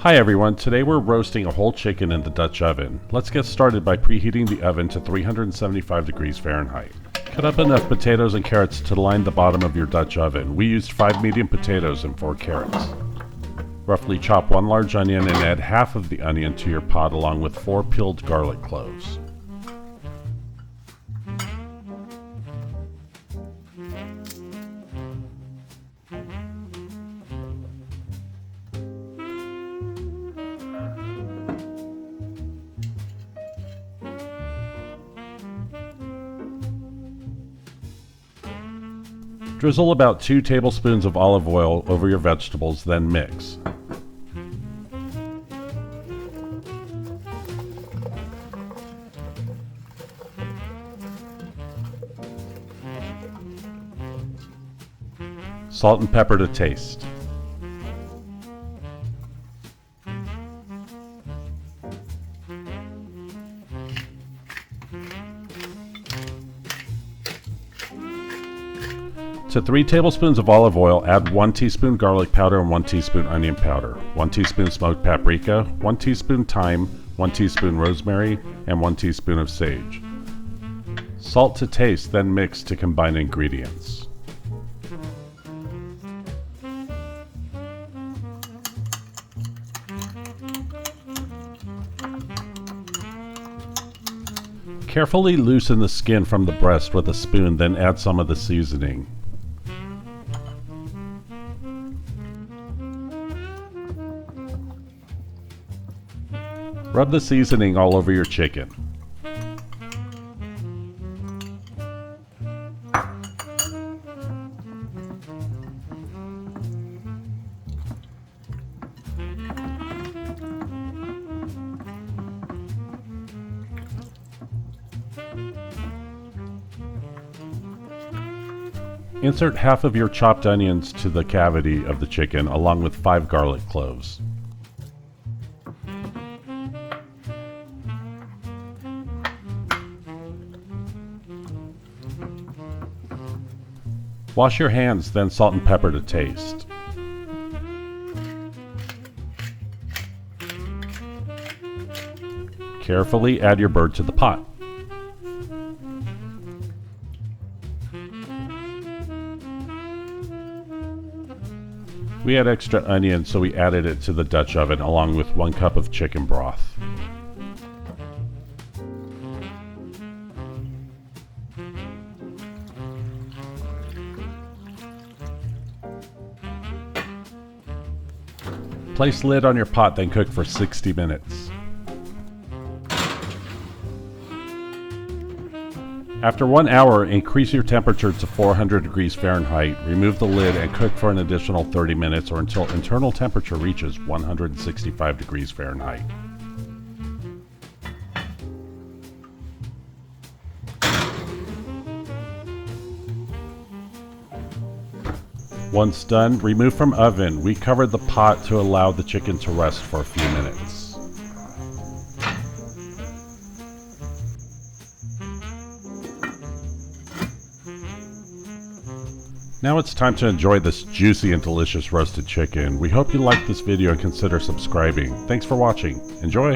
Hi everyone, today we're roasting a whole chicken in the Dutch oven. Let's get started by preheating the oven to 375 degrees Fahrenheit. Cut up enough potatoes and carrots to line the bottom of your Dutch oven. We used 5 medium potatoes and 4 carrots. Roughly chop 1 large onion and add half of the onion to your pot along with 4 peeled garlic cloves. Drizzle about 2 tablespoons of olive oil over your vegetables, then mix. Salt and pepper to taste. To 3 tablespoons of olive oil, add 1 teaspoon garlic powder and 1 teaspoon onion powder, 1 teaspoon smoked paprika, 1 teaspoon thyme, 1 teaspoon rosemary, and 1 teaspoon of sage. Salt to taste, then mix to combine ingredients. Carefully loosen the skin from the breast with a spoon, then add some of the seasoning. Rub the seasoning all over your chicken. Insert half of your chopped onions to the cavity of the chicken along with 5 garlic cloves. Wash your hands, then salt and pepper to taste. Carefully add your bird to the pot. We had extra onion, so we added it to the Dutch oven along with 1 cup of chicken broth. Place lid on your pot, then cook for 60 minutes. After 1 hour, increase your temperature to 400 degrees Fahrenheit, remove the lid and cook for an additional 30 minutes or until internal temperature reaches 165 degrees Fahrenheit. Once done, remove from oven. We covered the pot to allow the chicken to rest for a few minutes. Now it's time to enjoy this juicy and delicious roasted chicken. We hope you liked this video and consider subscribing. Thanks for watching. Enjoy!